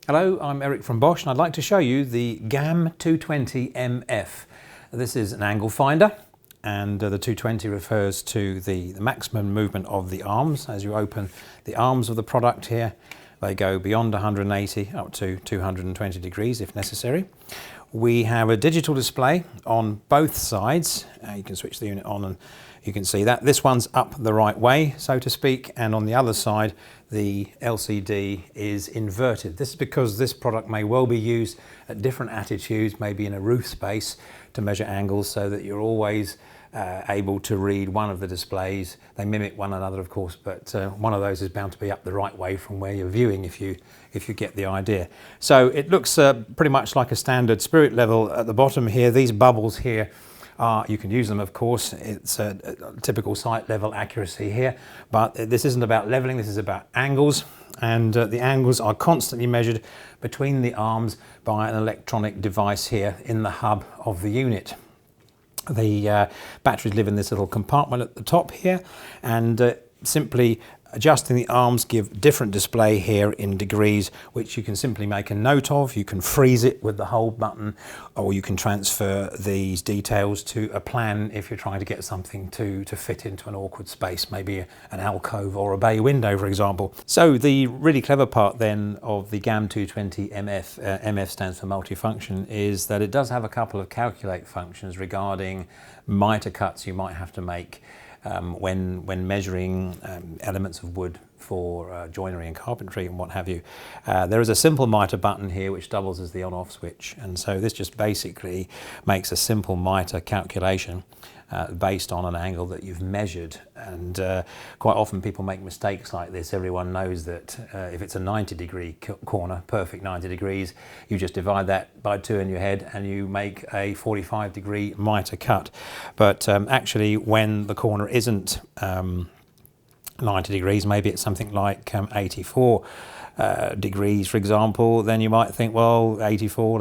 Hello, I'm Eric from Bosch and I'd like to show you the GAM 220 MF. This is an angle finder and the 220 refers to the maximum movement of the arms. As you open the arms of the product here, they go beyond 180 up to 220 degrees if necessary. We have a digital display on both sides. You can switch the unit on and you can see that. This one's up the right way, so to speak, and on the other side the LCD is inverted. This is because this product may well be used at different attitudes, maybe in a roof space, to measure angles so that you're always able to read one of the displays. They mimic one another, of course, but one of those is bound to be up the right way from where you're viewing, if you get the idea. So it looks pretty much like a standard spirit level at the bottom here. These bubbles here you can use them, of course. It's a typical site level accuracy here, but this isn't about leveling, this is about angles, and the angles are constantly measured between the arms by an electronic device here in the hub of the unit. The batteries live in this little compartment at the top here, and simply adjusting the arms give different display here in degrees, which you can simply make a note of. You can freeze it with the hold button, or you can transfer these details to a plan if you're trying to get something to fit into an awkward space, maybe an alcove or a bay window, for example. So the really clever part then of the GAM 220 MF, MF stands for multifunction, is that it does have a couple of calculate functions regarding mitre cuts you might have to make when measuring elements of wood for joinery and carpentry and what have you. There is a simple mitre button here which doubles as the on-off switch, and so this just basically makes a simple mitre calculation based on an angle that you've measured. And quite often people make mistakes like this. Everyone knows that if it's a 90-degree corner, perfect 90 degrees, you just divide that by 2 in your head and you make a 45-degree mitre cut. But actually, when the corner isn't 90 degrees, maybe it's something like 84 degrees, for example, then you might think, well, 84,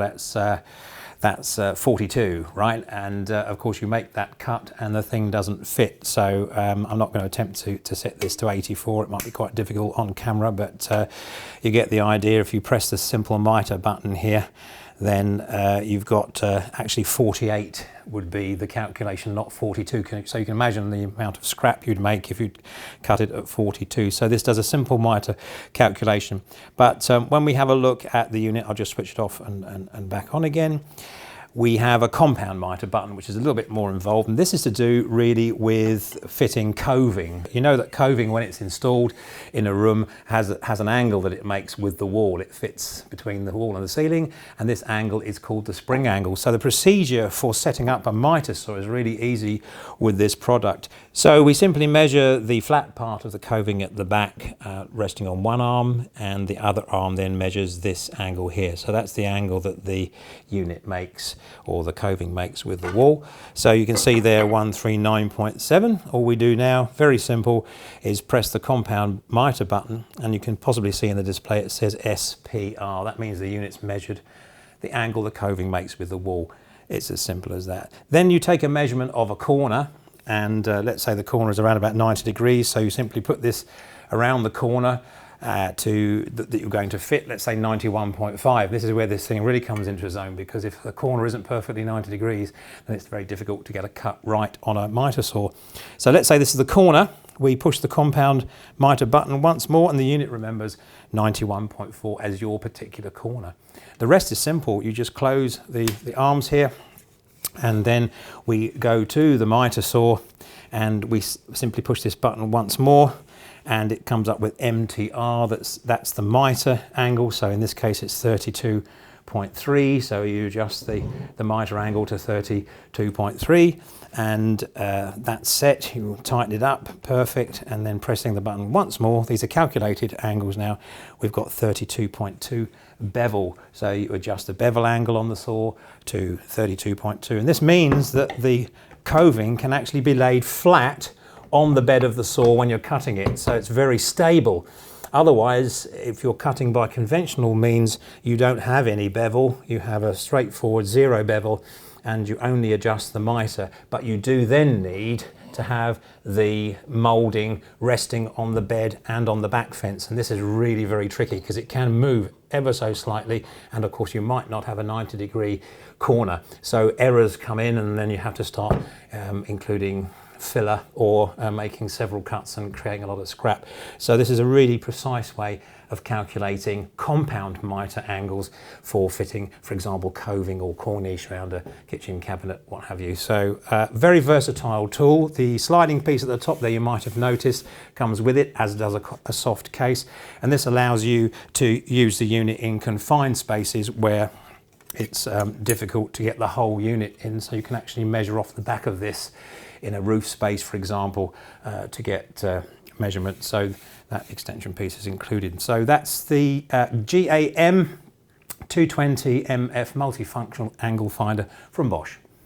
that's 42, right? And of course you make that cut and the thing doesn't fit. So I'm not going to attempt to set this to 84. It might be quite difficult on camera, but you get the idea. If you press the simple mitre button here, then you've got actually 48 would be the calculation, not 42. So you can imagine the amount of scrap you'd make if you cut it at 42. So this does a simple mitre calculation. But when we have a look at the unit, I'll just switch it off and back on again. We have a compound mitre button, which is a little bit more involved, and this is to do really with fitting coving. You know that coving, when it's installed in a room, has an angle that it makes with the wall. It fits between the wall and the ceiling, and this angle is called the spring angle. So the procedure for setting up a mitre saw is really easy with this product. So we simply measure the flat part of the coving at the back, resting on one arm, and the other arm then measures this angle here. So that's the angle that the unit makes, or the coving makes with the wall. So you can see there 139.7. All we do now, very simple, is press the compound mitre button, and you can possibly see in the display it says SPR. That means the unit's measured the angle the coving makes with the wall. It's as simple as that. Then you take a measurement of a corner, and let's say the corner is around about 90 degrees, so you simply put this around the corner that you're going to fit, let's say 91.5. This is where this thing really comes into its own, because if the corner isn't perfectly 90 degrees, then it's very difficult to get a cut right on a mitre saw. So let's say this is the corner. We push the compound mitre button once more, and the unit remembers 91.4 as your particular corner. The rest is simple. You just close the arms here, and then we go to the mitre saw, and we simply push this button once more, and it comes up with MTR. That's the mitre angle. So in this case it's 32.3. So you adjust the mitre angle to 32.3, and that's set. You tighten it up, perfect, and then pressing the button once more. These are calculated angles now. We've got 32.2 bevel. So you adjust the bevel angle on the saw to 32.2, and this means that the coving can actually be laid flat on the bed of the saw when you're cutting it, so it's very stable. Otherwise, if you're cutting by conventional means, you don't have any bevel, you have a straightforward zero bevel, and you only adjust the mitre, but you do then need to have the moulding resting on the bed and on the back fence, and this is really very tricky because it can move ever so slightly, and of course you might not have a 90-degree corner, so errors come in and then you have to start including filler or making several cuts and creating a lot of scrap. So this is a really precise way of calculating compound mitre angles for fitting, for example, coving or corniche around a kitchen cabinet, what have you. So very versatile tool. The sliding piece at the top there, you might have noticed, comes with it, as does a soft case, and this allows you to use the unit in confined spaces where it's difficult to get the whole unit in, so you can actually measure off the back of this in a roof space, for example, to get measurement. So that extension piece is included. So that's the GAM 220 MF multifunctional angle finder from Bosch.